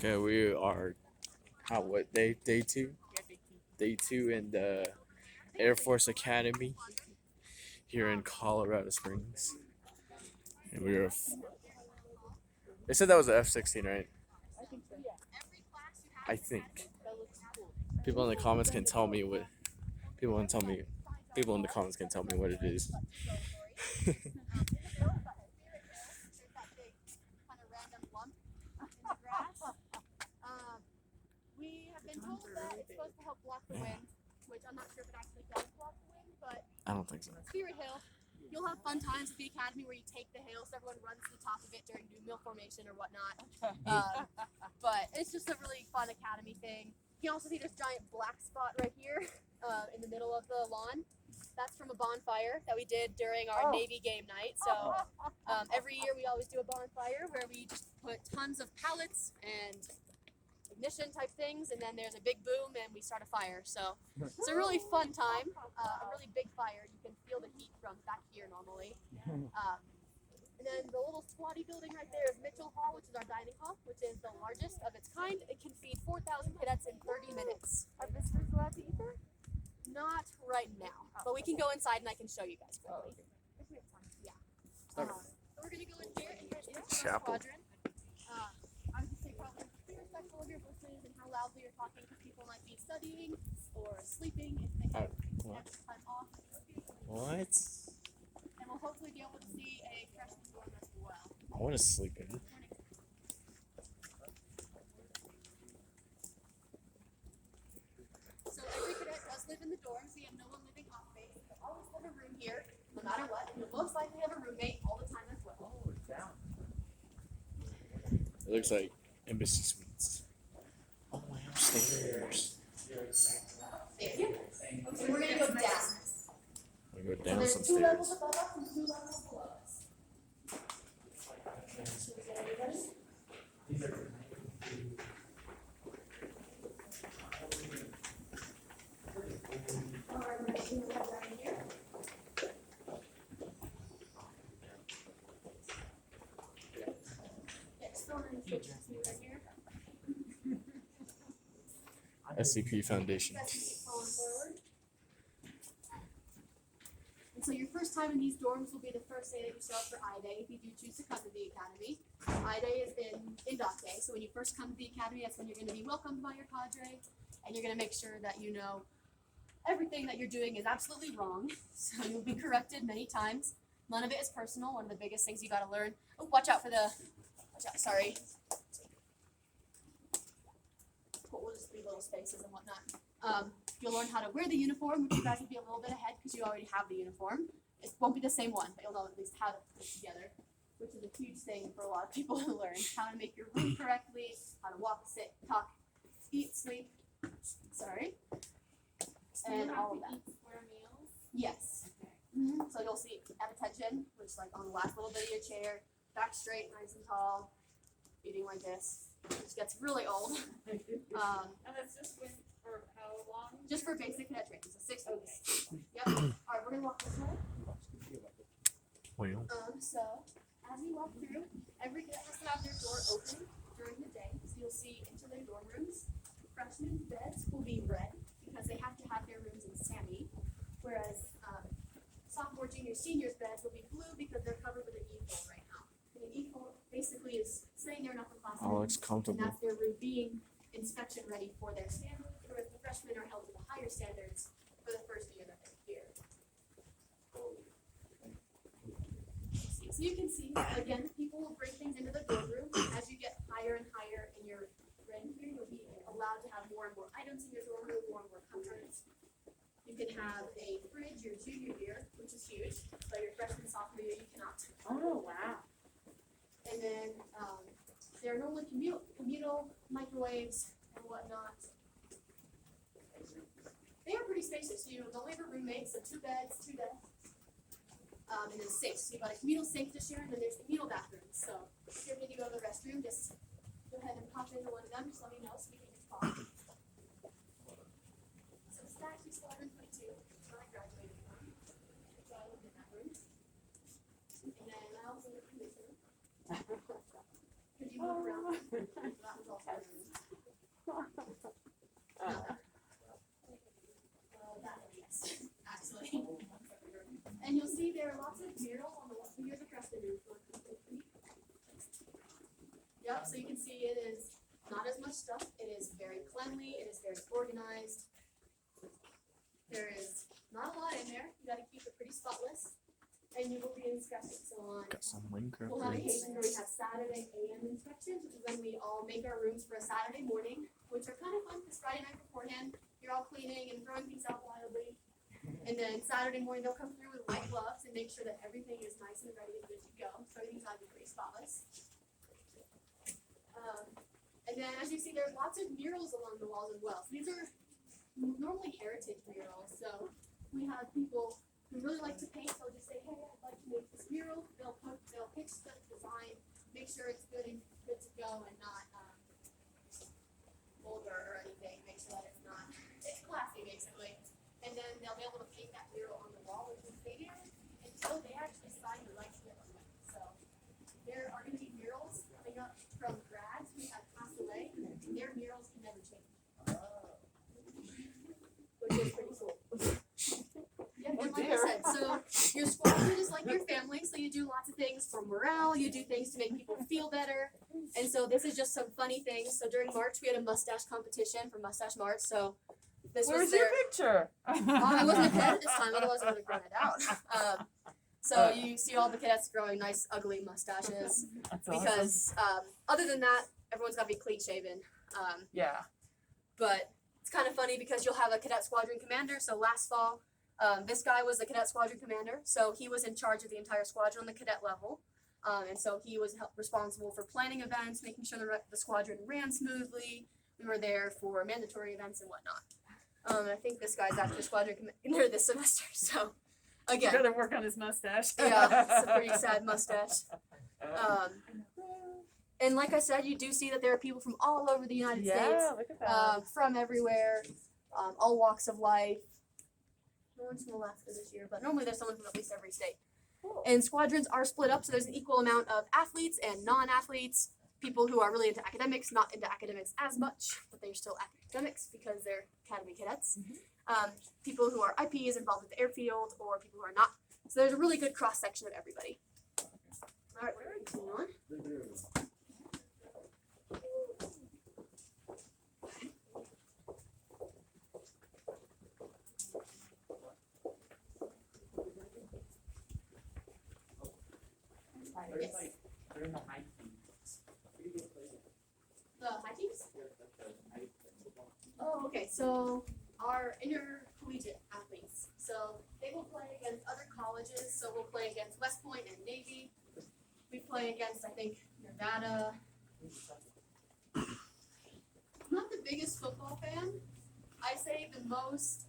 Okay, we are what day two? Day two in the Air Force Academy here in Colorado Springs. And we were they said that was a F-16, right? I think. People in the comments can tell me what people can tell me people in the comments can tell me what it is. We have been told that it's supposed to help block the wind, which I'm not sure if it actually does block the wind, but I don't think so. Spirit Hill, you'll have fun times at the academy where you take the hill, so everyone runs to the top of it during new meal formation or whatnot. But it's just a really fun academy thing. You can also see this giant black spot right here in the middle of the lawn. That's from a bonfire that we did during our Navy game night. So every year we always do a bonfire where we just put tons of pallets and ignition type things, and then there's a big boom and we start a fire. So it's a really fun time, a really big fire. You can feel the heat from back here normally. And then the little squatty building right there is Mitchell Hall, which is our dining hall, which is the largest of its kind. It can feed 4,000 cadets in 30 minutes. Are visitors allowed to eat there? Not right now, but we can go inside and I can show you guys quickly. Yeah. So we're gonna go in here and here's the Chapel. quadrant. I would just say probably be respectful of your voices and how loudly you're talking, because people might be studying or sleeping if they have extra time off. What? And we'll hopefully be able to see a freshman dorm as well. I want to sleep in. So every cadet does live in the dorms. We have no one living off base. They always have a room here, no matter what. And you'll most likely have a roommate all the time as well. It looks like embassy suites. Oh, my upstairs. Thank you. So we're gonna go down. I'm gonna go So down there's some 2 levels stairs. above us and 2 levels below us. Should we get everybody? Alright, we're gonna do that down here. Yeah, just throw in the switches right here. SCP Foundation. Falling forward. And so your first time in these dorms will be the first day that you show up for I-Day if you do choose to come to the academy. I-Day is in dock day, so when you first come to the academy, that's when you're going to be welcomed by your cadre, and you're going to make sure that you know everything that you're doing is absolutely wrong. So you'll be corrected many times. None of it is personal. One of the biggest things you got to learn. Oh, watch out for the. Watch out. Sorry. We'll just leave little spaces and whatnot. You'll learn how to wear the uniform, which you guys will be a little bit ahead because you already have the uniform. It won't be the same one, but you'll know at least how to put it together, which is a huge thing for a lot of people to learn. How to make your room correctly, how to walk, sit, talk, eat, sleep. Sorry. And all of that. Square meals? Yes. So you'll see at attention, which is like on the last little bit of your chair, back straight, nice and tall, eating like this, which gets really old. And that's just for how long? Just for basic cadet training, so 6 weeks. Yep. All right, we're gonna walk this way. Well, So as you walk through, every cadet has to have their door open during the day, so you'll see into their dorm rooms. Freshmen beds will be red because they have to have their rooms in SAMI, whereas sophomore, junior, seniors beds will be blue because they're covered with an e-fold right now. And an e-fold basically is sitting there in upperclassmen. oh, it's And comfortable. that's their room being inspection ready for their standards, whereas the freshmen are held to the higher standards for the first year that they're here. So you can see, again, people will bring things into the dorm room. As you get higher and higher in your rank here, you'll be allowed to have more and more items in your dorm room, more and more comforts. You can have a fridge your junior year, which is huge, but your freshman, sophomore year, you cannot. Oh, wow. And then there are normally communal microwaves and whatnot. They are pretty spacious. You don't have a roommate, so 2 beds, 2 desks, and then sinks. So you've got a communal sink to share, and then there's communal bathrooms. So if you're going to go to the restroom, just go ahead and pop into one of them. Just let me know so we can just talk. So it's actually still 122 when I graduated from. So I lived in that room. And then I also lived in this room. Because you move around. So that was also Actually. And you'll see there are lots of murals on the wall. Here's a Preston roof. Yep, so you can see it is not as much stuff. It is very cleanly. It is very organized. There is not a lot in there. You got to keep it pretty spotless. And you will be inspected. So on. Got some wind We'll have curtains. occasions where we have Saturday AM inspections, which is when we all make our rooms for a Saturday morning, which are kind of fun because Friday night beforehand, you're all cleaning and throwing things out wildly. And then Saturday morning, they'll come through with white gloves and make sure that everything is nice and ready and good to go. So everything's got to be pretty spotless. And then as you see, there's lots of murals along the walls as well. So these are normally heritage murals. So we have people who really like to paint. They'll just say, hey, I'd like to make this mural. They'll pitch the design, make sure it's good to go and not vulgar or anything. Make sure that it's classy basically. And then they'll be able to paint that mural on the wall, which will stay there until they actually sign the rights to it. So there are going to be murals coming up from grads who have passed away. Their murals can never change. Which is pretty cool. Yeah, and like I said, so your squadron is like your family, so you do lots of things for morale, you do things to make people feel better. And so this is just some funny things. So during March we had a mustache competition for Mustache March. So this Where's was your their picture? I wasn't a cadet this time, otherwise I would have grown it out. So you see all the cadets growing nice, ugly mustaches That's awesome. because other than that, everyone's got to be clean shaven. Yeah. But it's kind of funny because you'll have a cadet squadron commander. So last fall, this guy was the cadet squadron commander. So he was in charge of the entire squadron on the cadet level. And so he was responsible for planning events, making sure the squadron ran smoothly. We were there for mandatory events and whatnot. I think this guy's after squadron commander this semester. So You again, gotta work on his mustache. yeah, it's a pretty sad mustache. And like I said, you do see that there are people from all over the United States. Yeah, look at that. From everywhere, all walks of life. No one's from Alaska this year, but normally there's someone from at least every state. Cool. And squadrons are split up, so there's an equal amount of athletes and non-athletes, people who are really into academics, not into academics as much, but they're still academics because they're academy cadets. People who are IPs involved with the airfield, or people who are not. So there's a really good cross-section of everybody. All right, we're ready to continue on. Yes. The high teams? Oh, okay. So our intercollegiate athletes. So they will play against other colleges. So we'll play against West Point and Navy. We play against, I think, Nevada. I'm not the biggest football fan. I say the most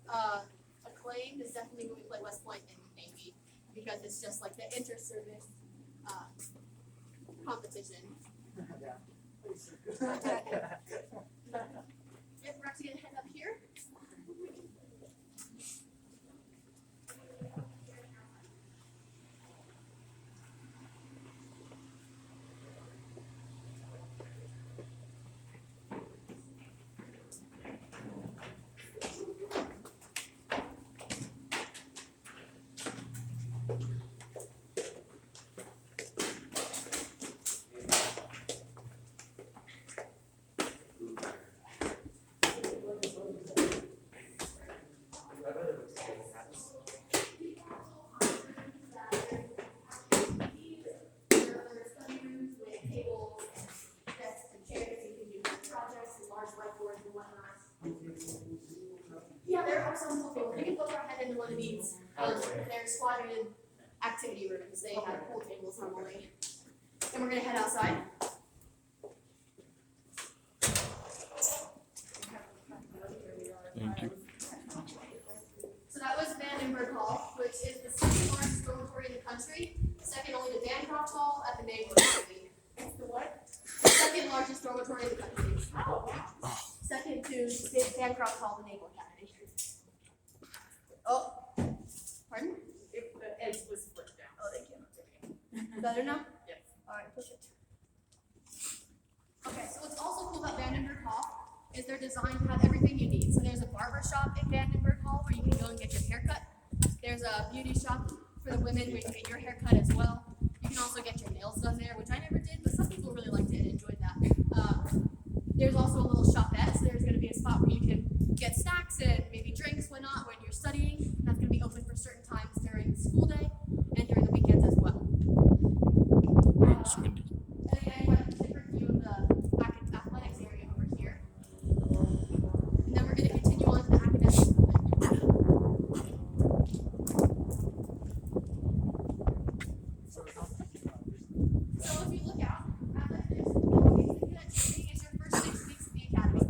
acclaimed is definitely when we play West Point and Navy, because it's just like the inter-service competition. Yep, we're actually gonna head up here. Yeah, there are some cool tables. We can book our head into one of these. They're squadron activity rooms. They have pool tables normally. And we're gonna head outside. Thank you. So that was Vandenberg Hall, which is the second largest dormitory in the country, second only to Bancroft Hall at the Naval Academy. It's the what? Second largest dormitory in the country. Second to Bancroft Hall, the Naval Academy. Oh, pardon? If the edge was flipped down. Oh, thank you. Better now? Yes. All right, perfect. Okay, so what's also cool about Vandenberg is they're designed to have everything you need. So there's a barber shop in Vandenberg Hall where you can go and get your hair cut. There's a beauty shop for the women where you can get your hair cut as well. You can also get your nails done there, which I never did, but some people really liked it and enjoyed that. There's also a little shopette, so there's going to be a spot where you can get snacks and maybe drinks, whatnot, when you're studying. That's going to be open for certain times during the school day and during the weekends as well. It's windy. And then I have a different view of the athletics area over here. And then we're going to continue on to the academics. So if you look out, athletics, basic cadet training is your first 6 weeks of the academy.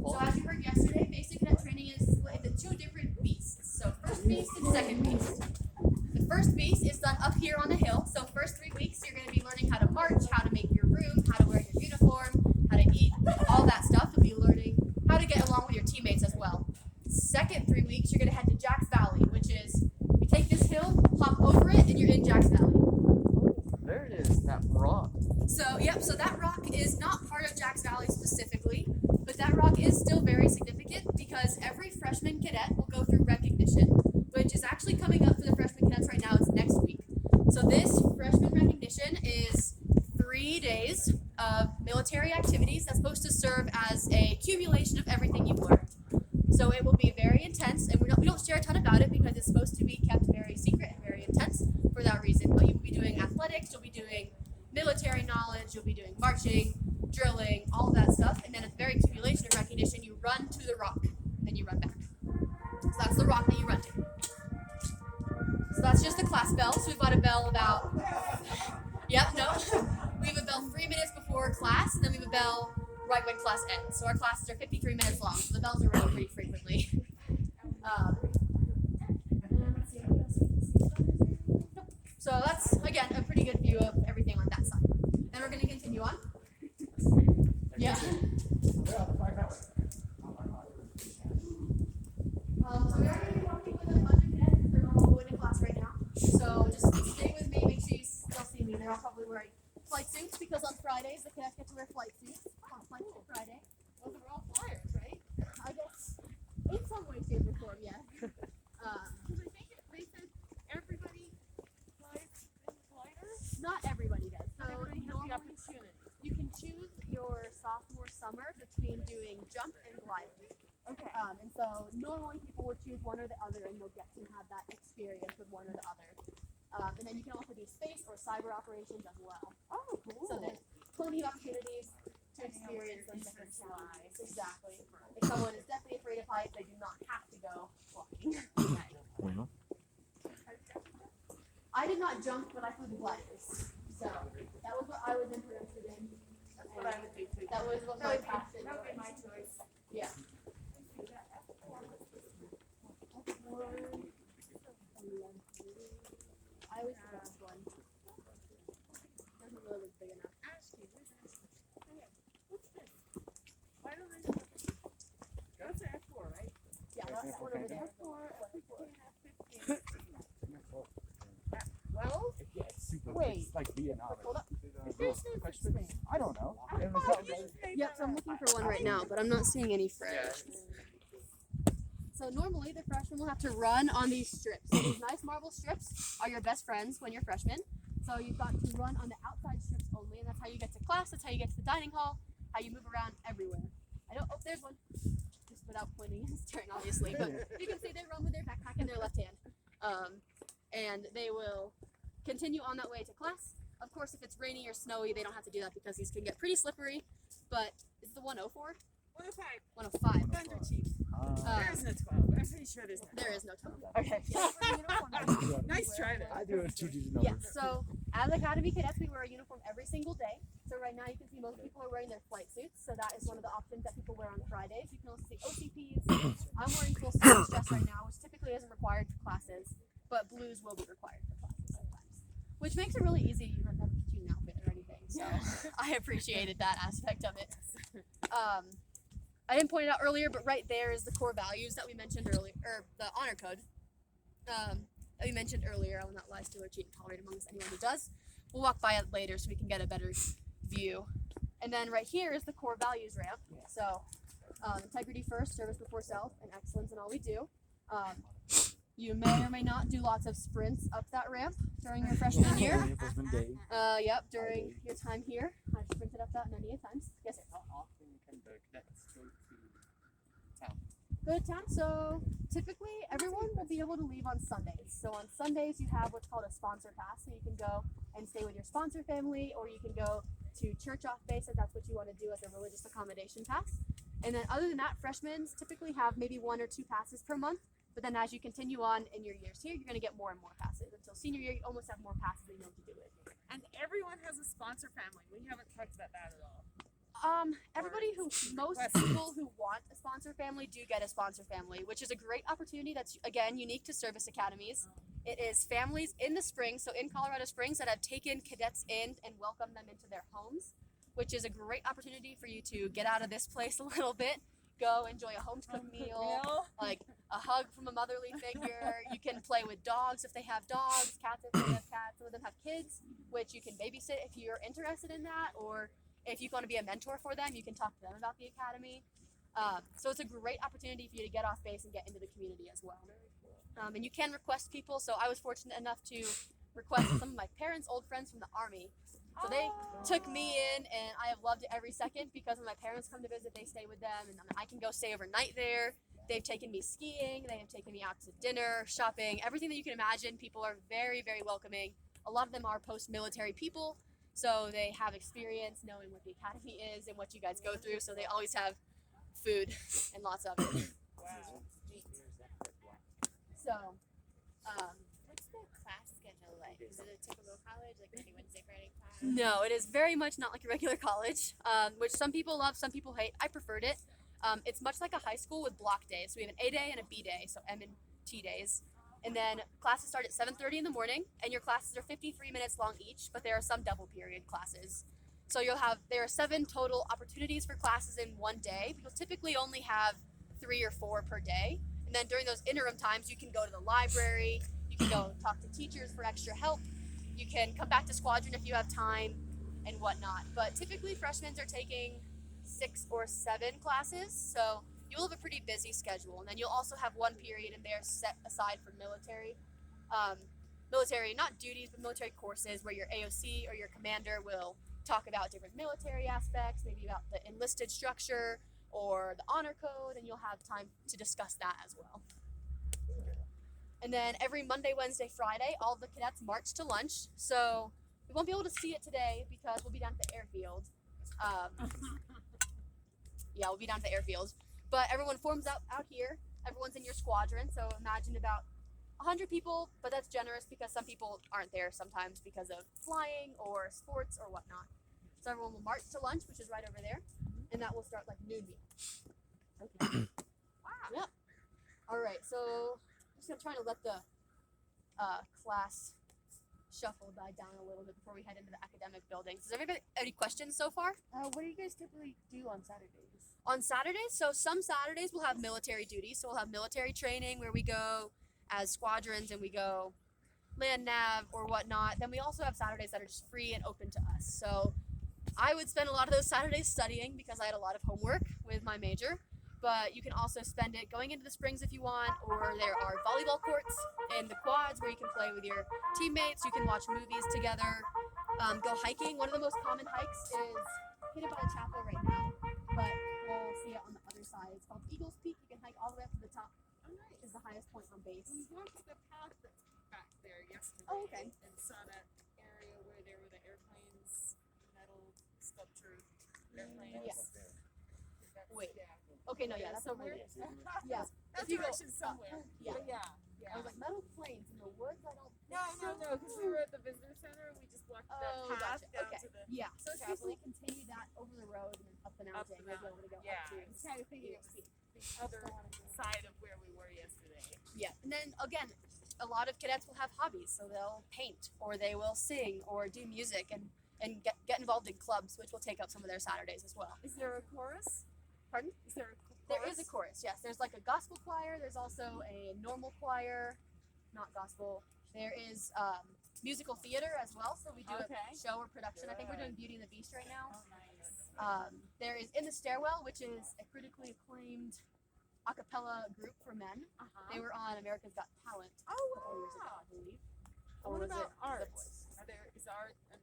So as you heard yesterday, basic cadet training is split into 2 different beasts. So first beast and second beast. The first beast is done up here on the hill. So first 3 weeks, you're going to be learning how to march, how to make your room, how to wear your uniform, how to eat, all that stuff. You'll be learning how to get along with your teammates as well. Second 3 weeks, you're going to head to Jacks Valley, which is, you take this hill, hop over it, and you're in Jacks Valley. There it is, that rock. So, yep, so that rock is not part of Jacks Valley specifically, but that rock is still very significant because every freshman cadet will go through recognition, which is actually coming up for the freshman cadets right now. It's next week. So this freshman recognition is 3 days of military activities that's supposed to serve as a accumulation of everything you've learned. So it will be very intense, and we don't share a ton about it because it's supposed to be kept very secret and very intense for that reason. But you'll be doing athletics, you'll be doing military knowledge, you'll be doing marching, drilling, all of that stuff, and then at the very accumulation of recognition, you run to the rock, and then you run back. So that's the rock that you run to. So that's just the class bell. So we've got a bell about, yep, no. We have a bell 3 minutes before class, and then we have a bell right when class ends. So our classes are 53 minutes long, so the bells are ringing pretty frequently. Let's see, what else we can see. Nope. So that's, again, a pretty good view of everything on that side. Then we're going to continue on. Yeah. So we are going to be working with a bunch of cadets because they're not all going to class right now. So just stay with me, make sure you still see me. They're all probably wearing flight suits because on Fridays the cadets get to wear flight suits on Flight Suit Friday. Those are all flyers, right? I guess in some way, shape, or form, yeah. Because I think they said everybody flies in gliders. Not everybody does. So Everybody has the normally opportunity. you can choose your sophomore summer between doing jump and gliding. Okay. And so normally people would choose one or the other, and you'll get to have that experience with one or the other. And then you can also do space or cyber operations as well. Oh, cool. So there's plenty of opportunities to experience those different flies. Exactly. If someone is definitely afraid of heights, they do not have to go flying. Well, I did not jump, but I flew the gliders. So that was what I was interested in. That's what I would do too. That was what my passion That would be was. my choice. Yeah. I always the first one. Doesn't really look big enough. Ashley, where's Ashley? Okay. What's this? Why don't I know? That's an F4, right? Yeah, that's that one over there. F4, F15, F15. Well, Wait. It's like Vietnam. Hold up. this is freshman. I don't know. Yep, so I'm looking for one right now, but I'm not seeing any freshmen. So normally the freshmen will have to run on these strips. So these nice marble strips are your best friends when you're freshmen. So you've got to run on the outside strips only, and that's how you get to class, that's how you get to the dining hall, how you move around everywhere. I don't, oh, there's one. Just without pointing and staring, obviously. But you can see they run with their backpack in their left hand. And they will continue on that way to class. Of course, if it's rainy or snowy, they don't have to do that because these can get pretty slippery. But is it the 104? 105. 105. Thunder Chief. There is no 12. I'm pretty sure there's no 12. There is no total. Okay. Nice try there. I do a 2-digit number. Yeah, so as Academy cadets, we wear a uniform every single day. So right now you can see most people are wearing their flight suits. So that is one of the options that people wear on Fridays. You can also see OCPs. I'm wearing full service dress right now, which typically isn't required for classes, but blues will be required for classes sometimes. Which makes it really easy. You don't have to choose an outfit or anything. So I appreciated that aspect of it. I didn't point it out earlier, but right there is the core values that we mentioned earlier, or the honor code that we mentioned earlier. I will not lie, steal, or cheat, and tolerate amongst anyone who does. We'll walk by it later so we can get a better view. And then right here is the core values ramp. So integrity first, service before self, and excellence in all we do. You may or may not do lots of sprints up that ramp during your freshman year. Freshman day. Yep, during your time here. I've sprinted up that many a times. Yes, sir. How often can the cadets go to town? Go to town. So typically everyone will be able to leave on Sundays. So on Sundays you have what's called a sponsor pass. So you can go and stay with your sponsor family, or you can go to church off base if that's what you want to do as a religious accommodation pass. And then other than that, freshmen typically have maybe 1 or 2 passes per month. But then as you continue on in your years here, you're going to get more and more passes. Until senior year, you almost have more passes than you know what to do with. And everyone has a sponsor family. We haven't talked about that at all. Most people who want a sponsor family do get a sponsor family, which is a great opportunity that's, again, unique to service academies. It is families in the spring, so in Colorado Springs, that have taken cadets in and welcomed them into their homes, which is a great opportunity for you to get out of this place a little bit, go enjoy a home-cooked meal, like a hug from a motherly figure. You can play with dogs if they have dogs, cats if they have cats. Some of them have kids, which you can babysit if you're interested in that, or if you want to be a mentor for them, you can talk to them about the academy. So it's a great opportunity for you to get off base and get into the community as well. And you can request people. So I was fortunate enough to request some of my parents' old friends from the Army. So they took me in, and I have loved it every second, because when my parents come to visit, they stay with them, and I can go stay overnight there. They've taken me skiing, they have taken me out to dinner, shopping, everything that you can imagine. People are very, very welcoming. A lot of them are post-military people, so they have experience knowing what the academy is and what you guys go through, so they always have food and lots of it. Wow. So, What's the class schedule like? Is it a typical college, like Monday, Wednesday, Friday class? no, it is very much not like a regular college, which some people love, some people hate. I preferred it. It's much like a high school with block days. So we have an A day and a B day, so M and T days. And then classes start at 7:30 in the morning, and your classes are 53 minutes long each, but there are some double period classes. So there are 7 total opportunities for classes in one day. You'll typically only have 3 or 4 per day. And then during those interim times, you can go to the library, you can go talk to teachers for extra help, you can come back to squadron if you have time and whatnot. But typically freshmen are taking 6 or 7 classes, so you'll have a pretty busy schedule. And then you'll also have one period in there set aside for military, not duties, but military courses, where your AOC or your commander will talk about different military aspects, maybe about the enlisted structure or the honor code, and you'll have time to discuss that as well. And then every Monday, Wednesday, Friday, all the cadets march to lunch. So we won't be able to see it today because we'll be down at the airfield. We'll be down at the airfield. But everyone forms out here. Everyone's in your squadron. So imagine about 100 people, but that's generous because some people aren't there sometimes because of flying or sports or whatnot. So everyone will march to lunch, which is right over there, and that will start like noon meal. Okay. Wow. Yep. All right. So I'm just gonna try to let the class shuffle die down a little bit before we head into the academic buildings. Does everybody any questions so far? What do you guys typically do on Saturdays? On Saturdays, so some Saturdays we'll have military duty. So we'll have military training where we go as squadrons and we go land nav or whatnot. Then we also have Saturdays that are just free and open to us. So I would spend a lot of those Saturdays studying because I had a lot of homework with my major. But you can also spend it going into the springs if you want, or there are volleyball courts in the quads where you can play with your teammates. You can watch movies together, go hiking. One of the most common hikes is hidden by the chapel right now, but we'll see it on the other side. It's called Eagles Peak. You can hike all the way up to the top. Oh, nice. Is the highest point on base. We walked the path that's back there yesterday. Oh, okay. And saw that area where there were the airplanes, metal sculpture airplanes. Yes. That's- Wait. Yeah. Okay, no, yeah, that's over Somewhere? there. Yeah. That If you go- direction somewhere. yeah. But yeah. I was like, metal planes in the woods? I don't think No, so. because we were at the visitor center. We just walked that Oh, path gotcha. down Okay. to the. Yeah, so it's Chapel. basically continue that over the road and then up the Up mountain. the We'll be able to go Yeah, up to I was kind of thinking it Eagles was Peak. the other side of where we were yesterday. Yeah, and then again, a lot of cadets will have hobbies, so they'll paint or they will sing or do music and get involved in clubs, which will take up some of their Saturdays as well. Is there a chorus? Pardon? Is there a chorus? There is a chorus, yes. There's like a gospel choir. There's also a normal choir, not gospel. There is musical theater as well, so we do Okay. a show or production. I think we're doing Beauty and the Beast right now. Oh, nice. There is In the Stairwell, which is a critically acclaimed a cappella group for men. They were on America's Got Talent a couple years ago, I believe. Or What was about it The art? Voice? Is art an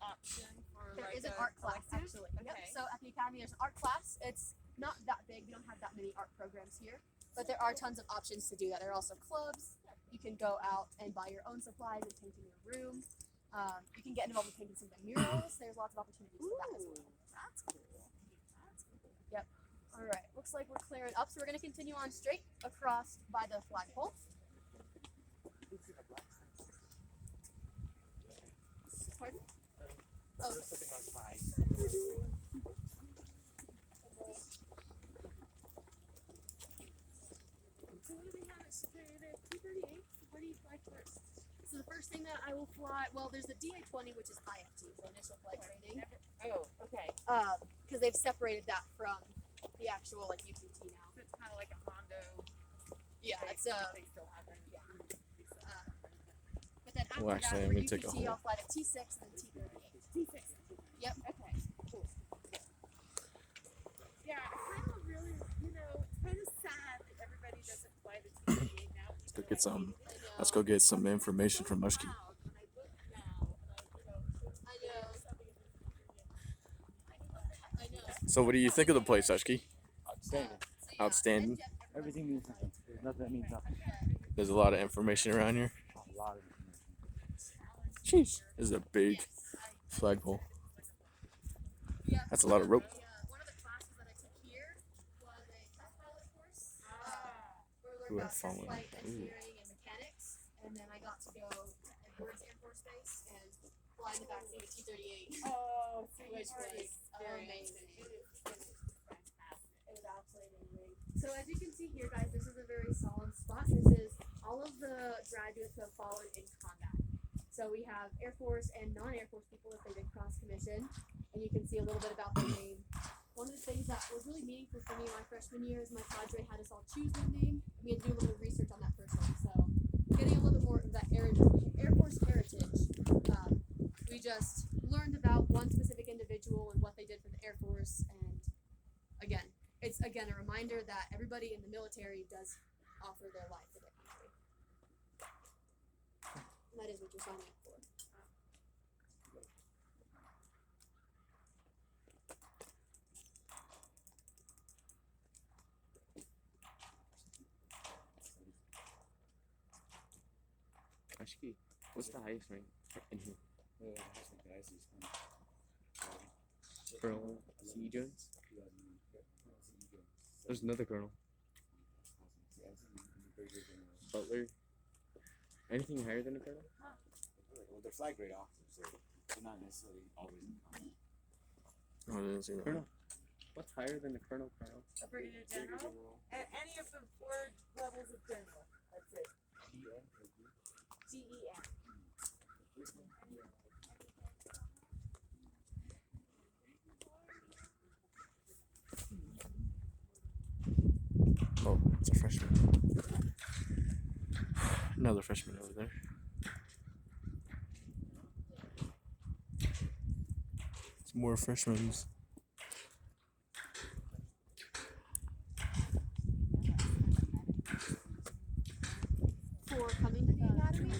option for There like is an a art class, collective? actually. Okay. Yep. So at the Academy, there's an art class. It's not that big. We don't have that many art programs here. But there are tons of options to do that. There are also clubs. You can go out and buy your own supplies and paint in your room. You can get involved in painting some of the murals. There's lots of opportunities for that as well. That's cool. That's cool. Yep. All right. Looks like we're clearing up, so we're going to continue on straight across by the flagpole. Pardon? Oh. There's something on fire. So what do we have at 238? What do you fly first? So the first thing that I will fly, well, there's the DA-20, which is IFT, so initial flight training. Oh, okay. Because they've separated that from the actual like UPT now. So it's kind of like a Hondo. Yeah, it's They still have it. yeah. But then after Well, actually, that, I'm for gonna take a UPT, hold. I'll fly to T6 and then T38. T6. Yep. Okay. Cool. Yeah, I kind of really, it's kind of sad that everybody doesn't fly the T38 now. Let's go get some. I know. Let's go get some information from Mushki. When I look now, I know. I know. So, what do you think of the place, Mushki? Outstanding. So, yeah, Outstanding. then Jeff- Everything means nothing. There's nothing that means nothing. There's a lot of information around here. A lot of information. Jeez, this is a big flagpole. Yeah, That's a so lot of rope. one of the classes that I took here was a test pilot course. Where we Ooh, learned I'm about test following. flight Ooh. engineering and mechanics. And then I got to go to Edwards Air Force Base and fly in the backseat of T-38, oh, so which was amazing. It was absolutely amazing. So as you can see here, guys, this is a very solid spot. This is all of the graduates who have fallen in combat. So we have Air Force and non-Air Force people if they did cross commission, and you can see a little bit about their name. One of the things that was really meaningful for me my freshman year is my cadre had us all choose one name. We had to do a little research on that first one. So getting a little bit more of that Air Force heritage, we just learned about one specific individual and what they did for the Air Force. And again, it's a reminder that everybody in the military does offer their life for their country. And that is what you're signing up for. Mushki, what's the highest rank in here? Colonel C. Jones? There's another colonel. Butler. Anything higher than a colonel? Well, they're flag grade officers, so they're not necessarily always in command. Oh, I didn't see that. Colonel. What's higher than a colonel? A brigadier general? And any of the 4 levels of general. That's it. GEN. Oh, it's a freshman. Another freshman over there. Some more freshmen. For coming to the academy,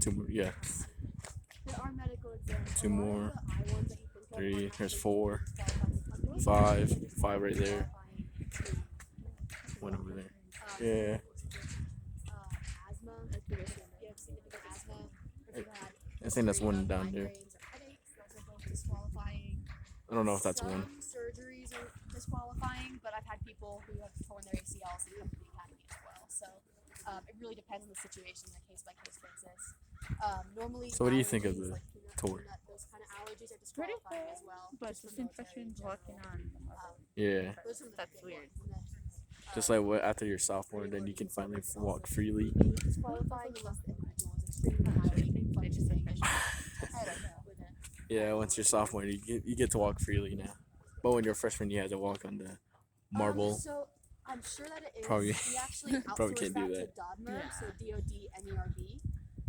Two more. Yeah. there are medical exams. Two A lot of more. the I ones that you think of Three. are There's actually 4. qualifying. 5. 5 right there. Qualifying to, One over there. um, Yeah. Asthma. If you have significant asthma, or if you had I think that's history one of down there. migraines or headaches, those are both disqualifying. I don't know if that's Some one. surgeries are disqualifying, but I've had people who have torn their ACLs and come to the academy as well. So it really depends on the situation, on a case by case basis. Normally, So what do you think of allergies, the like peanut, tour? peanut, those kind of allergies are Pretty disqualifying cool, as well. but just the for same military in freshmen general. walking on. Yeah. Those are the That's big weird. ones. And then, Just like what after your sophomore, then you can finally walk freely. disqualifying unless the individual is extremely highly They just said functioning. freshman. I don't know. With it. Yeah, once you're sophomore, you get to walk freely now. But when you're a freshman, you have to walk on the marble. So I'm sure that it is. Probably- We actually probably outsourced can't do that to DODMERB, Yeah. so DOD MERB.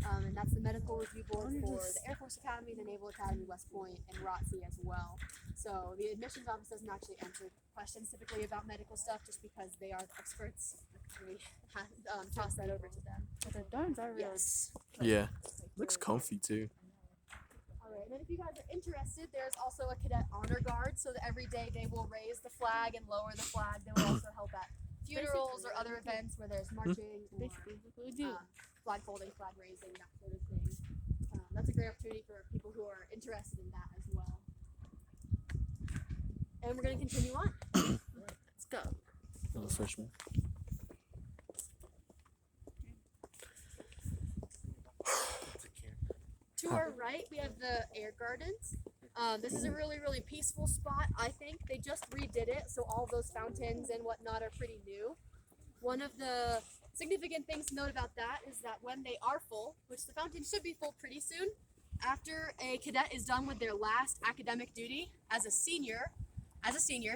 And that's the medical review board for the Air Force Academy, the Naval Academy, West Point, and ROTC as well. So the admissions office doesn't actually answer questions typically about medical stuff just because they are the experts. We toss that over to them. The dorms are real. Yes. Yeah. Looks comfy too. Alright, and then if you guys are interested, there's also a cadet honor guard, so that every day they will raise the flag and lower the flag. They will also help at funerals or other events where there's marching or Basically, what we do. flag folding, flag raising, that sort of thing. That's a great opportunity for people who are interested in that as well. And we're going to continue on. Let's go. Little freshman. To our right, we have the Air Gardens. This is a really, really peaceful spot, I think. They just redid it, so all those fountains and whatnot are pretty new. One of the significant things to note about that is that when they are full, which the fountains should be full pretty soon, after a cadet is done with their last academic duty as a senior,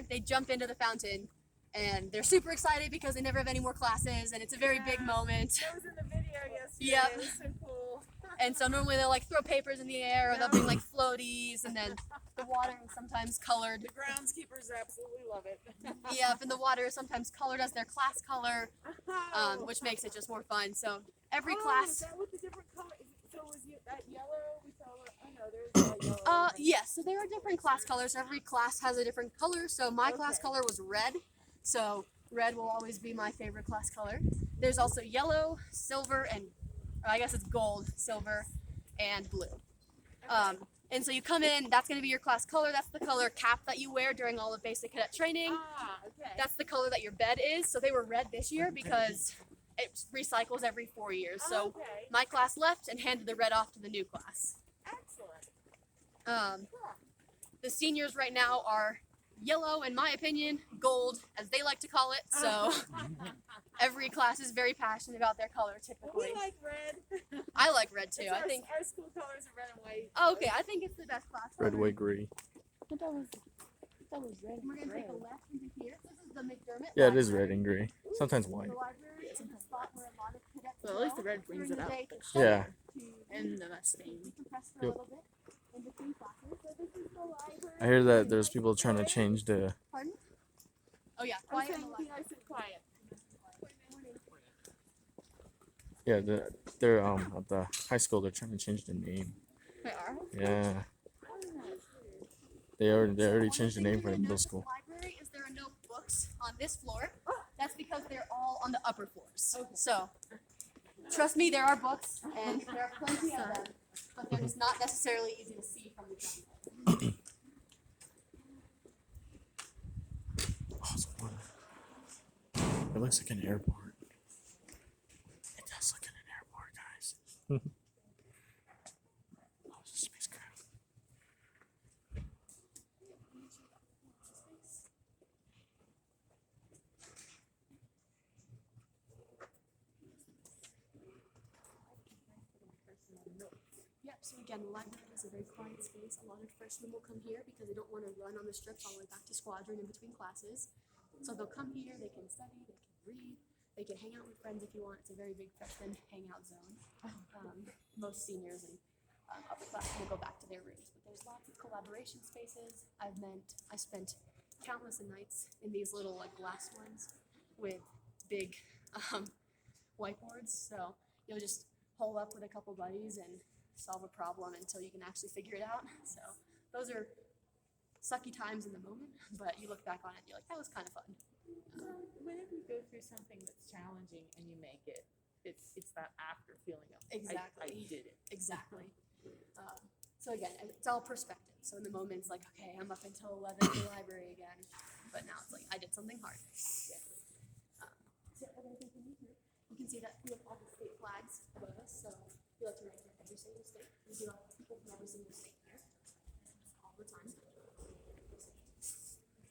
they jump into the fountain and they're super excited because they never have any more classes and it's a very big moment. That was in the video yesterday. Yep. It was so cool. And so normally they'll like throw papers in the air or they'll bring like floaties and then the water is sometimes colored. The groundskeepers absolutely love it. Yep, and the water is sometimes colored as their class color, which makes it just more fun. So every Is class. that with the different color? So was that yellow? We saw. I know there's yellow. Yes, so there are different class colors. Every class has a different color. So my class Okay. color was red. So red will always be my favorite class color. There's also yellow, silver, and or I guess it's gold, silver, and blue. And so you come in, that's going to be your class color. That's the color cap that you wear during all of basic cadet training. Okay. That's the color that your bed is. So they were red this year because it recycles every 4 years. So okay. my class left and handed the red off to the new class. Excellent. The seniors right now are yellow, in my opinion, gold, as they like to call it. So every class is very passionate about their color typically. We like red. I like red too. It's I think. our school colors are red and white. Oh, okay, I think it's the best class. Red, color. white, gray. I thought that was red. We're gonna take a left into here. This is the McDermott. Yeah, it is Library. red and gray. Sometimes white. The library is the spot where a lot of cadets Well, at least the go red brings during it the out. day to Yeah. to And the Mustang. decompress for a Yep. little bit in between classes. So this is the library. I hear that there's people trying to change the. Pardon? Oh yeah, I'm quiet in saying the be library. nice and quiet. Yeah, they're at the high school. They're trying to change the name. They are. Yeah. They already changed the name for the middle school. Library is there are no books on this floor. That's because they're all on the upper floors. So trust me, there are books and there are plenty of them, but they're just not necessarily easy to see from the ground. Awesome. It looks like an airport. It does look like an airport, guys. Oh, it's a spacecraft. Yep, so again, the library is a very quiet space. A lot of freshmen will come here because they don't want to run on the strips all the way back to squadron in between classes. So they'll come here, they can study, they can read, they can hang out with friends if you want. It's a very big freshman hangout zone. Most seniors and upperclassmen will go back to their rooms. But there's lots of collaboration spaces. I spent countless of nights in these little like glass ones with big whiteboards. So you'll just hole up with a couple buddies and solve a problem until you can actually figure it out. So those are sucky times in the moment, but you look back on it and you're like, that was kind of fun. Whenever you go through something that's challenging and you make it, it's that after feeling of Exactly. I did it. Exactly. So again, it's all perspective. So in the moment, it's like, okay, I'm up until 11 in the library again, but now it's like I did something hard. So other things in here, you can see that we have all the state flags above us. So we like to represent every single state. We do have people from every single state here all the time.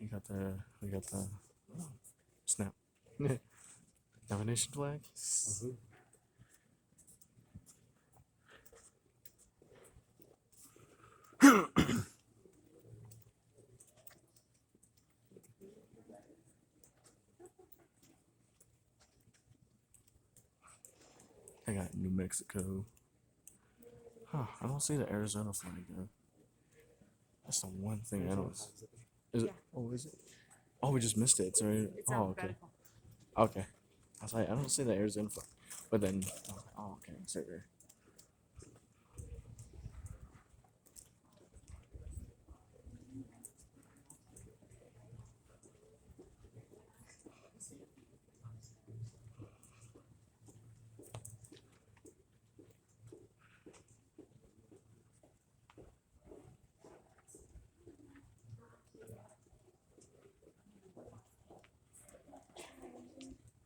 We got the snap. Nomination flag. I got New Mexico. Huh, I don't see the Arizona flag though. That's the one thing I don't. Is it? Yeah. Oh, is it? Oh, we just missed it. It's already. It's Oh, okay. alphabetical. Okay. I was like, I don't see the Arizona flag. But then, oh, okay. It's right there.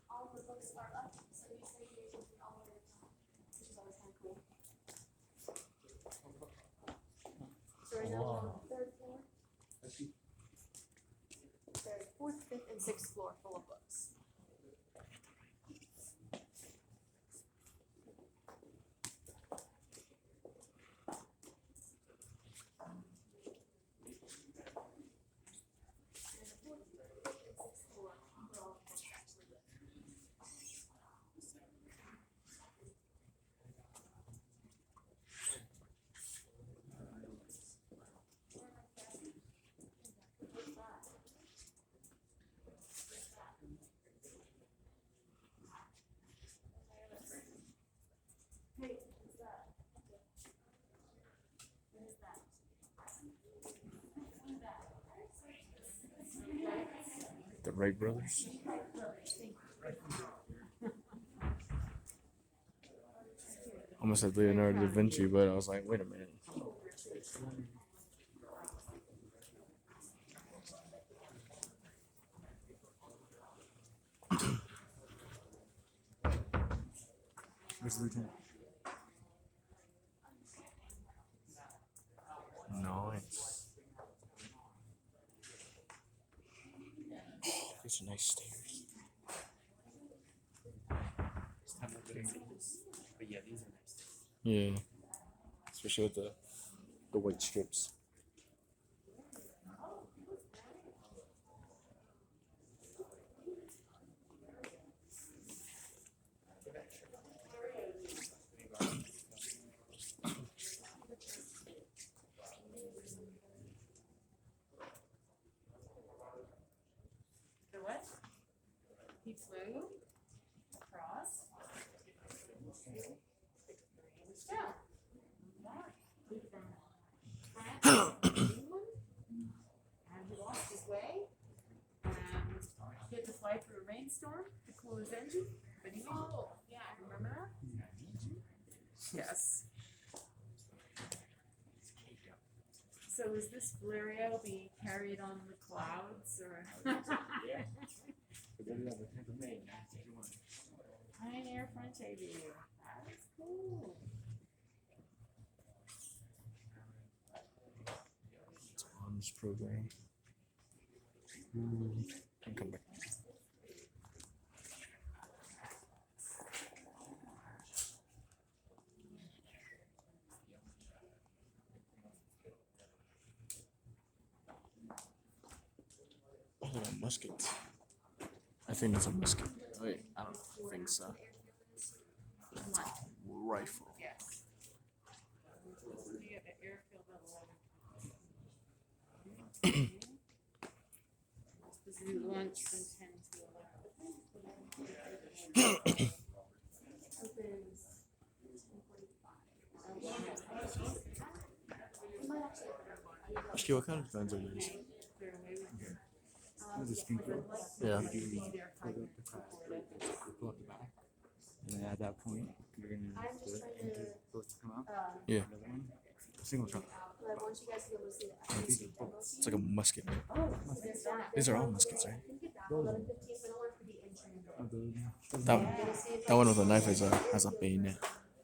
All the books are up, so you say you can read all of it, which is always kind of cool. So right now we're on the third floor. Third, fourth, fifth, and sixth floor full of books. And the fourth, fifth, and sixth floor are all books actually lit. Hey, what's that? What is that? The Wright brothers. Almost said Leonardo da Vinci, but I was like, wait a minute. Where's the lieutenant? Nice. These are nice stairs. I'm not gonna say this, but yeah, these are nice. Yeah. Especially with the white strips. The what? He flew across. Yeah. Flew from France to England, and he lost his way, and he had to fly through a rainstorm to cool his engine, but he made it. Oh, yeah. Remember that? Yes. So is this Valerio being carried on the clouds, or? Yeah. But then we have the 10th of May, 1961. Pioneer French aviator. That's cool. It's on this program. Can come back. Oh, they got muskets. I think that's a musket. Wait, I don't think so. Rifle. Yes. You get the airfield at 11. This is lunch from 10 to 11. Opens 10:45. Ashki, what kind of guns are these? This is Springfield. Yeah. You do pull up the crack, you pull up the back, and then at that point, you're gonna I'm just trying enter to, supposed to come out. Yeah. Another one, single shot. but I want you guys to be able to see that. I can These see are the bullets. It's like a musket. These are all muskets, right? You can get that 11:15, but I don't want it to be entry. That one with a knife has a bayonet.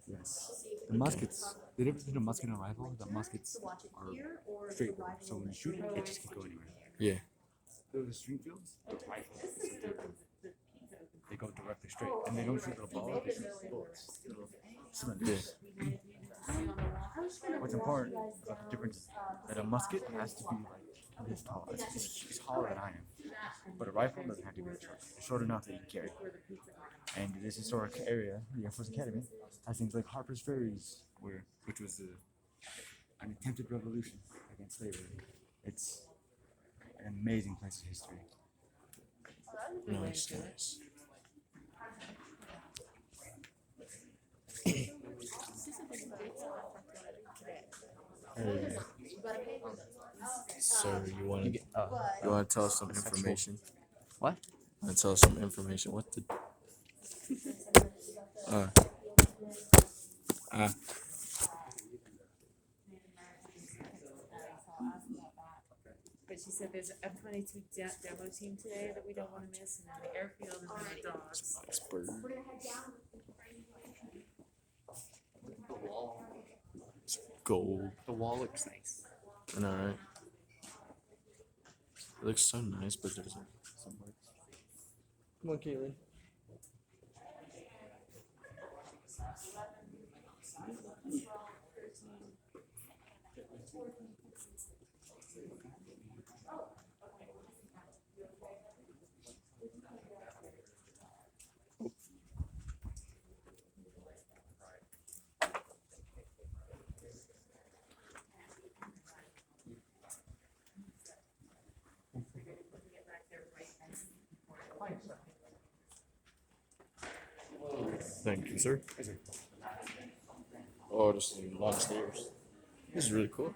Yes. The muskets. The difference between a musket and a rifle is that muskets To watch it are here or the straight. rifle. So when you shoot it, it just can go anywhere. Yeah. Those Springfields, rifles. They go directly straight, and they don't shoot little balls. They shoot bullets. Little cylinders. What's important about the difference is that a musket has to be like this tall. It's taller than I am. But a rifle doesn't have to be this short. It's short enough that you can carry. And this historic area, the Air Force Academy, has things like Harper's Ferries, which was an attempted revolution against slavery. It's an amazing place of history. Nice, nice. Hey, sir, you want to tell us some information? What? Want to tell us some information? What the? But she said there's a F-22 demo team today that we don't want to miss, and then the airfield and then the dogs. Nice bird. The wall. Gold. The wall looks nice. I know, right? It looks so nice, but there's some words. Come on, Caitlin. Thank you, sir. Oh, this is a lot of stairs. This is really cool.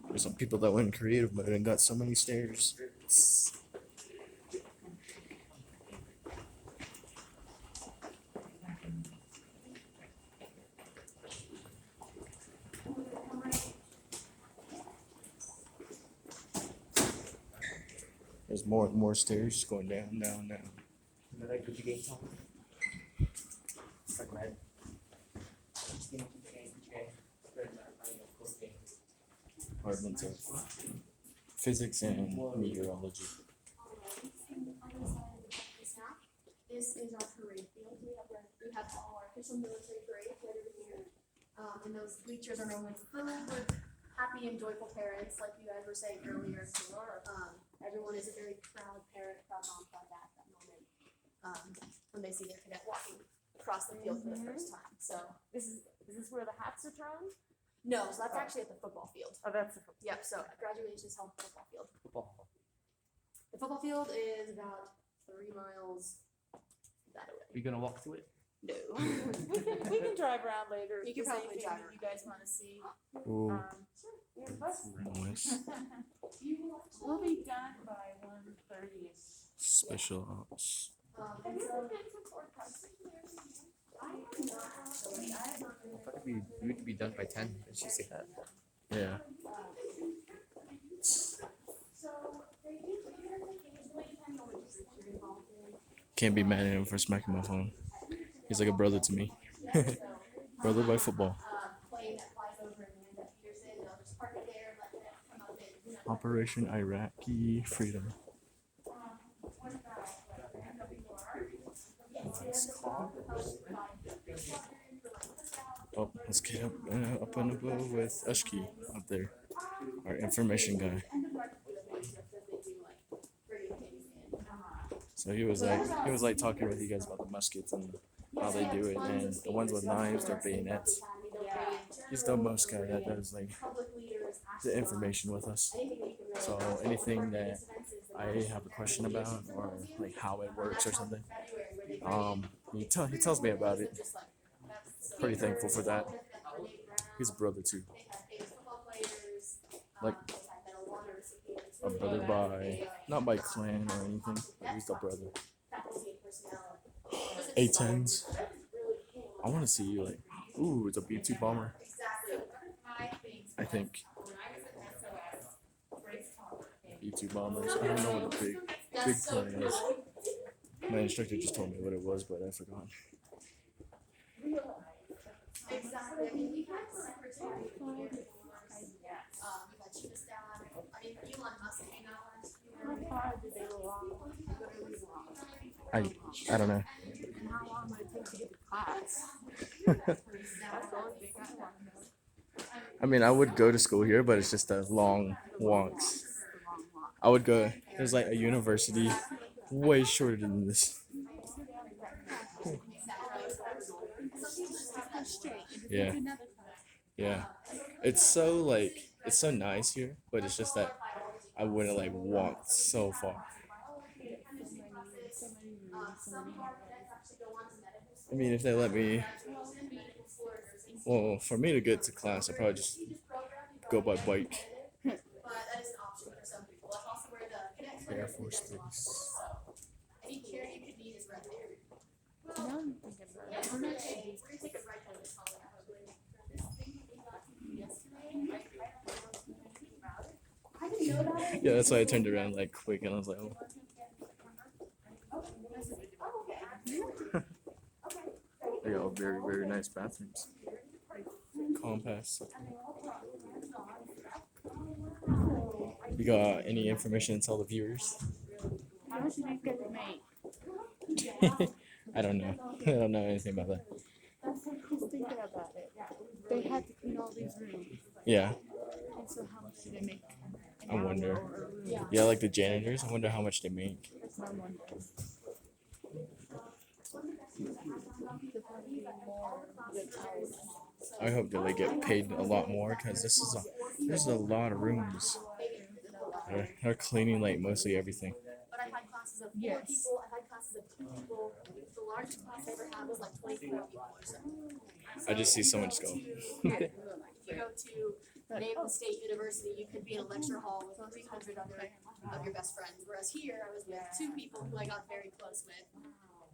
There's some people that went creative mode and got so many stairs. There's more and more stairs just going down, down, down. Like Gucci game song. Like my. Departments of physics and meteorology. This is our parade field. We have all our official military parades right over here. And those bleachers are normally filled with happy and joyful parents, like you guys were saying earlier. Everyone is a very proud parent, proud mom, proud dad at that moment when they see their cadet walking across the field for the first time. So Is this where the hats are thrown? no, so that's actually at the football field. Oh, that's the Yep. So graduation is held at the football field. Football. The football field is about 3 miles that way. Are you gonna walk to it? No. we can drive around later. You can If there's probably anything drive that you guys want to see. Ooh, We have a bus. nice. We'll be done by 1:30ish. Special ops. And so I thought we would be done by 10. Did she say that? Yeah. Can't be mad at him for smacking my phone. He's like a brother to me. Brother by football. plane that flies over and lands at Peterson, they'll just park it there, let them come up and Operation Iraqi Freedom. Oh, let's get up and above with Ushki up there, our information guy. So he was like talking with you guys about the muskets and how they do it, and the ones with knives, they're bayonets. He's the most guy that does like the information with us. So anything that I have a question about or like how it works or something, he tells me about it. Pretty thankful for that. He's a brother too. Like a brother by not by clan or anything, but he's a brother. A10s. I want to see like, ooh, it's a B2 bomber. I think. B2 bombers. I don't know what the big plane is. My instructor just told me what it was, but I forgot. Exactly. I mean, we had secretary here before. We had Chief of Staff. I mean, Elon Musk came out last year. How far did they go wrong? I don't know. And how long would it take to get to class? That's the only thing I want to know. I mean, I would go to school here, but it's just a long walks. I would go. There's like a university way shorter than this. class straight. And just Yeah. go to another class. Yeah. It's so nice here, but it's just that I wouldn't like walk so far. So many rooms, so many I mean, if they let me, well, for me to get to class, I probably just go by bike. But that is an option for some people. That's also where the Connect Air Center Force is. Base. Any chair you could need is right there. Now I'm thinking about it. I'm not sure. We're gonna take a right down this hallway, probably. I didn't know about it. Yeah, that's why I turned around like quick and I was like, oh. They got very, very nice bathrooms. Compass. You got any information to tell the viewers? How much do these guys make? I don't know. I don't know anything about that. That's like just thinking about it. They had to clean all these rooms. Yeah, And so how much do they make? I wonder. Or a room? Yeah, like the janitors. I wonder how much they make. That's my one. I hope that they get paid a lot more because there's a lot of rooms. They're cleaning like mostly everything. But I've had classes of 4 Yes. people, I've had classes of 2 people. The largest class I ever had was like 24 people or so. I just see someone just go. If you go to Naval State University, you could be in a lecture hall with 300 of your best friends. Whereas here, I was with 2 people who I got very close with.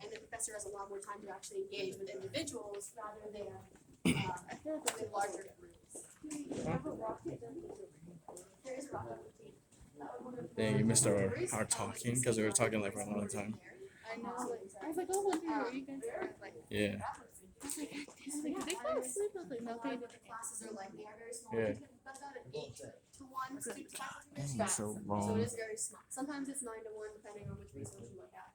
And the professor has a lot more time to actually engage with individuals rather than with larger groups. There is a rocket routine. Dang, you missed our talking because we were talking like for a long time. I know. I was like, oh, what are you guys are like? Yeah. I was like, did they fall asleep? I was like, no, A lot they of what the classes are like, they are very small. Yeah. That's about an 8-to-1 student faculty Dang, ratio. so So it long. is very small. Sometimes it's 9-to-1 depending on which resource you look at.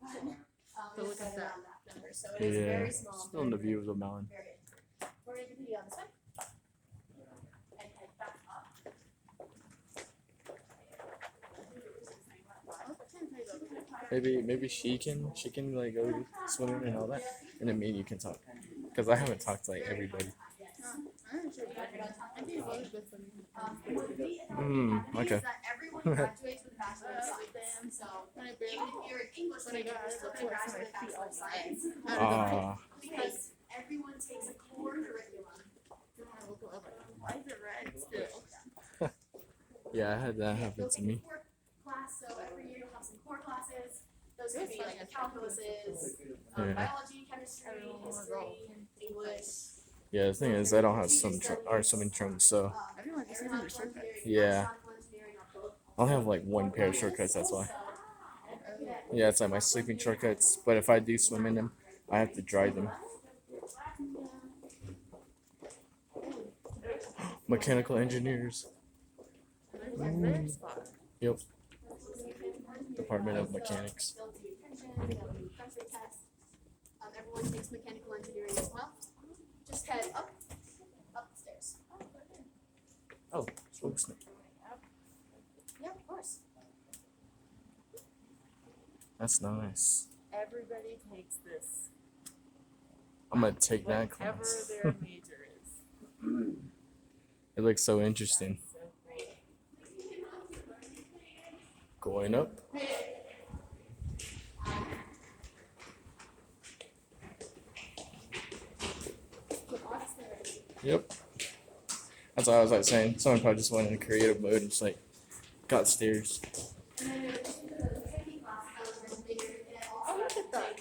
But look it's at right that. around that number. So it is Yeah. very small. Still in the view of the mountain. Very. We're gonna continue on this way. And head back up. Maybe she can like go swimming and all that, and then me and you can talk. Cause I haven't talked to like everybody. I'm not sure. I think it was with them. Okay. Is that everyone graduates with a Bachelor of Science. So When I even barely, if you're an English when I major, got you're out still of the gonna course, graduate with a my feet Bachelor all of Science. Ah, Because everyone takes a core curriculum. why is it red still? yeah, I had that happen to me. Core class, so every year you'll have some core classes. Those could be like calculuses, Yeah. biology, chemistry, history, English. Yeah, the thing is, I don't have swimming trunks, so Everyone just has their shortcuts. yeah, I'll have like one pair of shortcuts. That's why. Yeah, it's like my sleeping shortcuts. But if I do swim in them, I have to dry them. Mechanical engineers. There's their spot. Yep. Department of Mechanics. They'll do pension, they'll do country tests. Everyone takes mechanical engineering as well. Just head up the stairs. Oh, smoke snake. Yeah, of course. That's nice. Everybody takes this. I'm gonna take that Whatever class. their major is. It looks so interesting. So great. Going up. Yep. That's what I was like saying. Someone probably just went in creative mode and just like got stairs. Oh, look at that.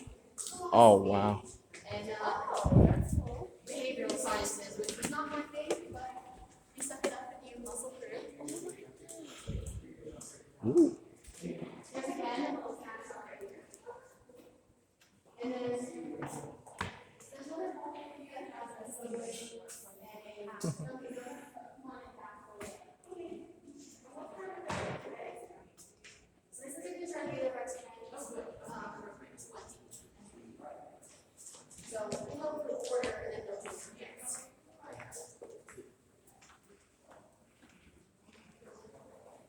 Oh wow. And behavioral sciences, which was not my thing, but you suck it up and you muscle through it. Ooh. There's a pen. And then there's another one that has a English So this is a good try to get a rectangle. So we help with order and then they'll do yes.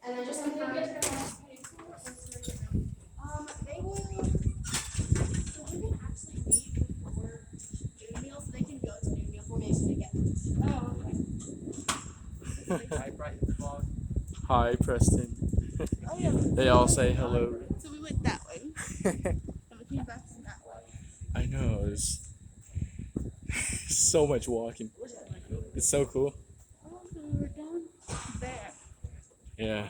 And then just confirm. They will. So women actually leave before noon meal, so they can go to noon meal formation Hi, Preston. Oh yeah. They all say hello. So we went that way, and we came back from that way. I know. It's so much walking. It's so cool. Oh, so we were down there. Yeah.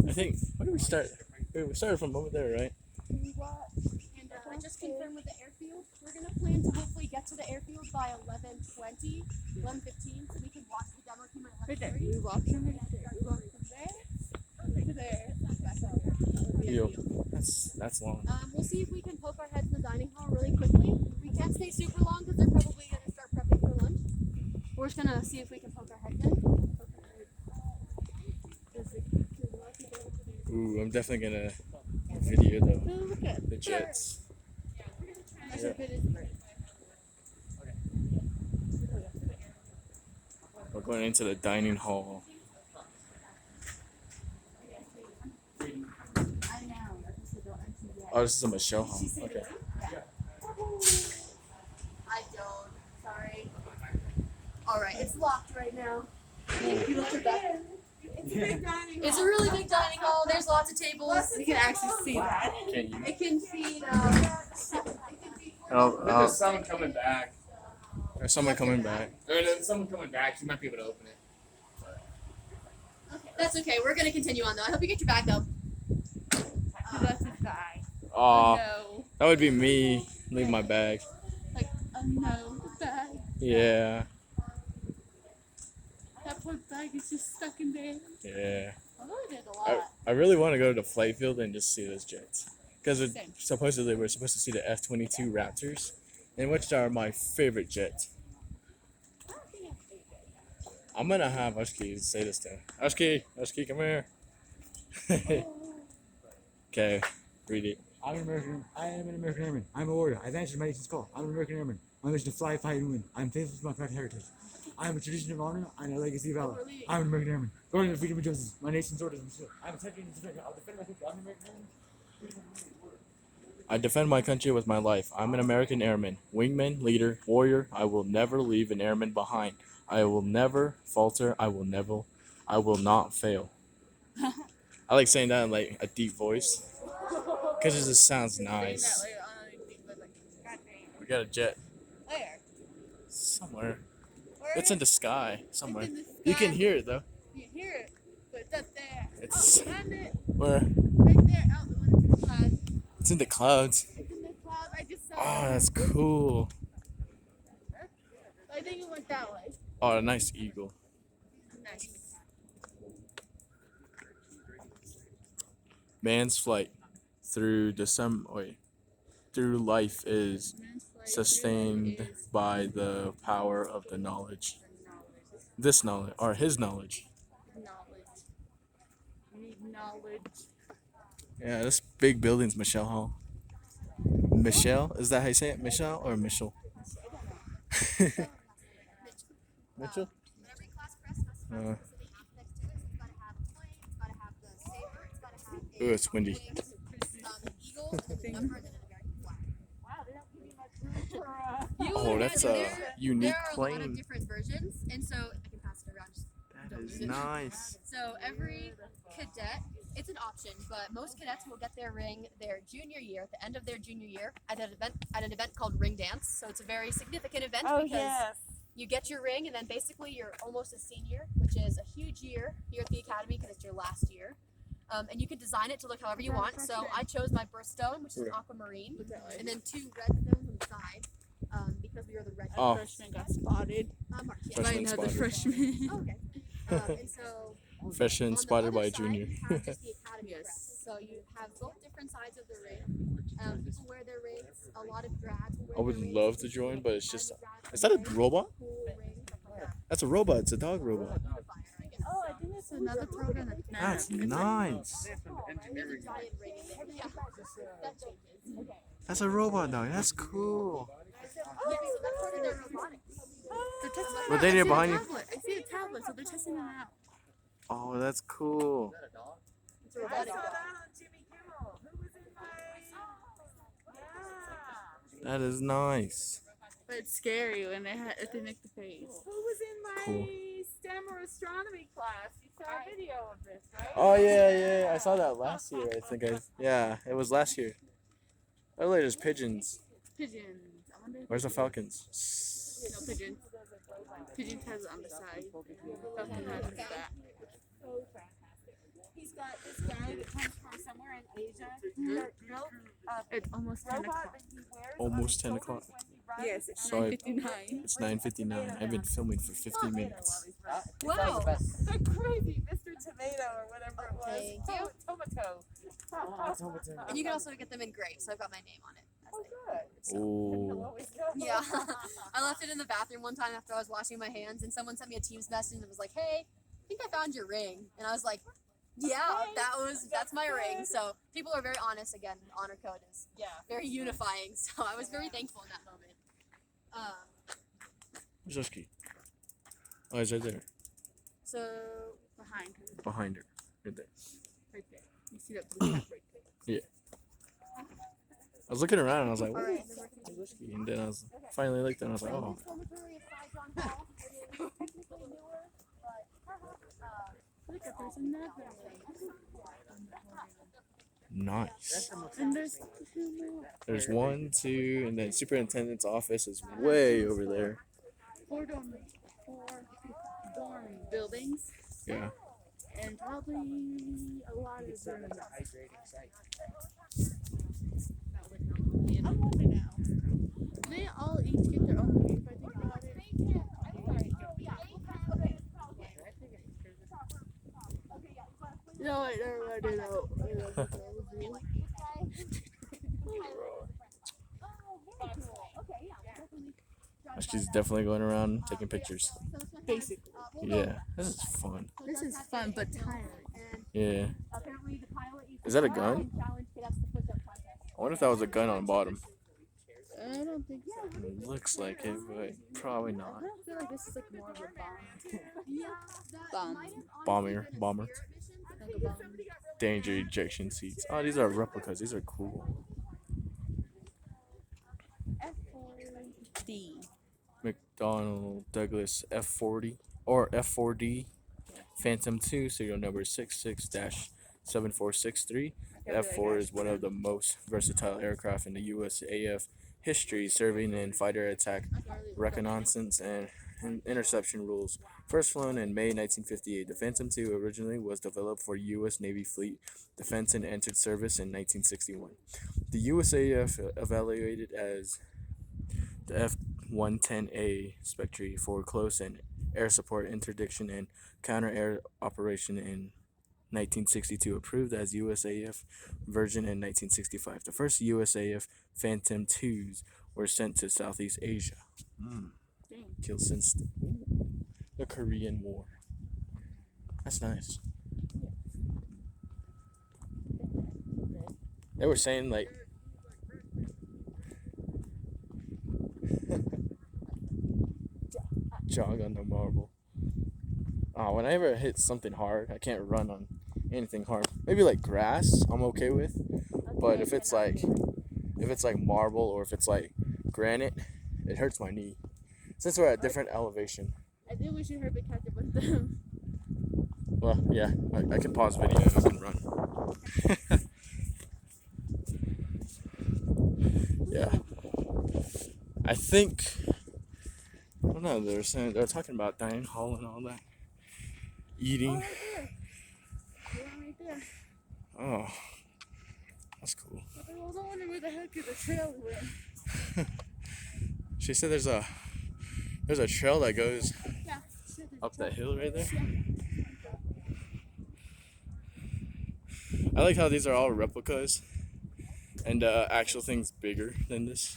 I think. Where did we start? We started from over there, right? And I just confirmed with the airfield. We're gonna plan to hopefully get to the airfield by 11:20, 11:15, so we can watch the demo team at Right there. 11:30. We walked from right there. We walked from there to there. Back up. Yo, that's long. We'll see if we can poke our heads in the dining hall really quickly. We can't stay super long because they're probably gonna start prepping for lunch. We're just gonna see if we can poke our heads in. Ooh, I'm definitely gonna video Look at the jets. That's Yeah. a bit of bird. We're going into the dining hall. I know. That's what don't enter yet. Oh, this is a Michelle hall. Okay. I don't. Sorry. All right, it's locked right now. You look at that. It's a really big dining hall. There's lots of tables. You can actually see that. Can you? It can feed. Oh, There's someone coming back. there's someone coming back. There's someone coming back. You might be able to open it. That's okay. We're gonna continue on though. I hope you get your bag though. That's a guy. Aw, No. that would be me. Leave my bag. Like, oh no, the bag. Yeah. That poor bag is just stuck in there. Yeah. Although I did a I, lot. I really want to go to the flight field and just see those jets. Because Same. supposedly we're supposed to see the F-22 Raptors, and which are my favorite jets. I'm gonna have Ushki say this to him. Ushki, come here. Okay, read it. I am an American airman. I'm a warrior. I've answered my nation's call. I'm an American airman. My mission to fly, fight, and win. I'm faithful to my American heritage. I am a tradition of honor and a legacy of valor. I'm an American airman. Guardian of freedom and justice. My nation's orders and shield. I'm a champion of America. I'll defend my country. I'm an American airman. I defend my country with my life. I'm an American airman, wingman, leader, warrior. I will never leave an airman behind. I will never falter. I will not fail. I like saying that in like a deep voice because it just sounds nice. We got a jet Where? somewhere. Where It's in is the sky somewhere. in the You can sky. hear it though. You hear it, but it's up there. It's Oh, found it. where? Right there, out the one in the clouds. It's in the clouds. It's in the clouds. I just saw Oh, it. that's cool. I think it went that way. Oh, a nice eagle. Nice. Man's flight through through life is Man's flight sustained is by the power of the knowledge. This knowledge, or his knowledge. knowledge. You need knowledge. Yeah, this big building's Michelle Hall. Michelle? Is that how you say it? Michelle or Michelle? Mitchell? But every class crest has to have Uh. a specific app next to it. So it's gotta have a plane, it's gotta have the saber, it's gotta have a Ooh, it's windy. wings, an eagle, and then the number, and then a dragon flag. Wow, they don't give me much room for You Oh, that's a unique there are a lot of plane. different versions, and so I can pass it around. Just That don't is use it. nice. So every cadet, it's an option, but most cadets will get their ring their junior year, at the end of their junior year, at an event called Ring Dance. So it's a very significant event because you get your ring, and then basically you're almost a senior, which is a huge year here at the academy because it's your last year. And you can design it to look however you want. So I chose my birthstone, which is an aquamarine, and then 2 red stones on the side because we were the red. Oh. Freshman got spotted. Mark, yeah. Freshman By another spotted. freshman. Oh, okay. And so Freshman on the spotted other by a side, junior. you have just the academy Yes. crest. So you have both different sides of the ring. People wear their rings. A lot of grads wear I would their rings. love to join, but it's just. Grads Is that a wear robot? cool rings, stuff like that. That's a robot. It's a dog robot. Unifier, I guess. Oh, I think it's another program that's That's not. nice. There's a giant ring in there. Yeah. That changes. That's a robot dog. That's cool. Yeah, so that's part of their robotics. They're testing it Were out. they I there see a behind you? tablet. I see a tablet, so they're testing it out. Oh, that's cool. It's a robotic dog. That is nice. But it's scary when if they make the face. Who was in my Cool. summer astronomy class. You saw a video of this, right? Oh yeah. I saw that last year. I think yeah, it was last year. Oh, there's pigeons. Pigeons. I wonder if Where's the falcons? no pigeons. Pigeons has it on the side. Falcon has it back. He's got this guy that comes from somewhere in Asia that built a It's almost 10 robot o'clock. that he wears Almost on 10 his o'clock. shoulders when he runs. Yes, it's So I- 9:59. It's 9:59. I've been filming for 15 minutes. Wow. They're crazy, Mr. Tomato or whatever it was. Thank you. Tomato. And you can also get them engraved, so I've got my name on it. Oh, good. Oh, Always go. Yeah. I left it in the bathroom one time after I was washing my hands, and someone sent me a Teams message that was like, "Hey, I think I found your ring," and I was like, "Yeah, that's my ring." So people are very honest. Again, honor code is very unifying. So I was very thankful in that moment. where's Husky? Oh, he's right there. So Behind her. Behind her. Right there. Right there. You see that blue cap right there? I was looking around and I was like, all where's right. Husky? And then I was finally looked and I was like, oh. This dormitory is Cy John Hall. It is technically newer, but Look at there's another one. Nice. And there's two more. There's 1, 2, and then superintendent's office is way over there. Four dorm buildings. Yeah. And probably a lot of rooms. I wonder now. They all each get their own roof, I think about it. No, wait, never mind, no. Husky's definitely going around taking pictures. Basically. Yeah. This is fun. This is fun, but tiring. Yeah. apparently the pilot used Is that a gun? challenge cadets to push-up contest. I wonder if that was a gun on the bottom. I don't think so. It looks like it, but probably I not. don't feel like this is like more of a bomb. Yeah, that Bomb. might have Bomber. honestly been a Bomber. spirit mission. Like a bomb. Danger ejection seats. Oh, these are replicas. These are cool. D. McDonnell Douglas F40 or F4D Phantom 2 serial number 66-7463. The F4 is one of the most versatile aircraft in the USAF history, serving in fighter attack, reconnaissance, and interception roles. First flown in May 1958, the Phantom II originally was developed for U.S. Navy Fleet Defense and entered service in 1961. The USAF evaluated as the F-110A Spectre for close and air support, interdiction, and counter-air operation in 1962, approved as USAF version in 1965. The first USAF Phantom IIs were sent to Southeast Asia. Killed since the Korean War. That's nice. They were saying like jog on the marble. Whenever I hit something hard, I can't run on anything hard. Maybe like grass, I'm okay with. But if it's like marble or if it's like granite, it hurts my knee. Since we're at different elevation. I think we should hurry catch up with them. Well, yeah, I can pause video and I can run. Yeah. I think, I don't know, they're talking about dining hall and all that. Eating. Right there. Oh, that's cool. I was wondering where the heck the trail went. She said there's a trail that goes Yeah. up that hill right there. I like how these are all replicas and actual things bigger than this.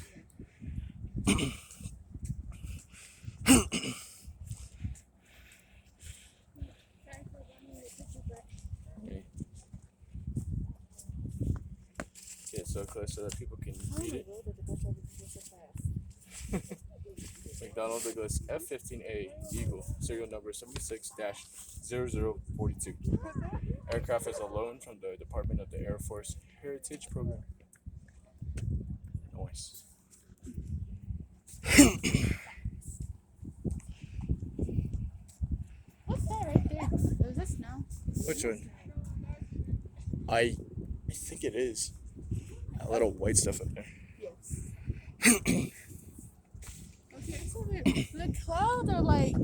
Get so close so that people can read it. McDonnell Douglas F-15A Eagle, serial number 76-0042. Aircraft is a loan from the Department of the Air Force Heritage Program. Nice. Which one? I think it is. That little white stuff up there. Okay, so the clouds are like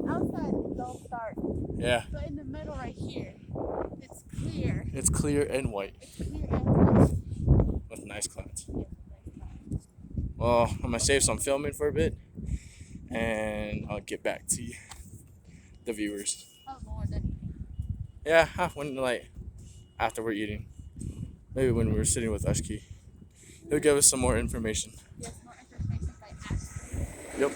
outside the don't start, Yeah, but in the middle right here, it's clear. it's clear and white It's clear and white. with nice clouds. Well, I'm gonna save some filming for a bit, and I'll get back to you, the viewers. Oh Lord, then Yeah, when like after we're eating, maybe when we're sitting with Ushki, he'll give us some more information. yes, more information by asking. Yep.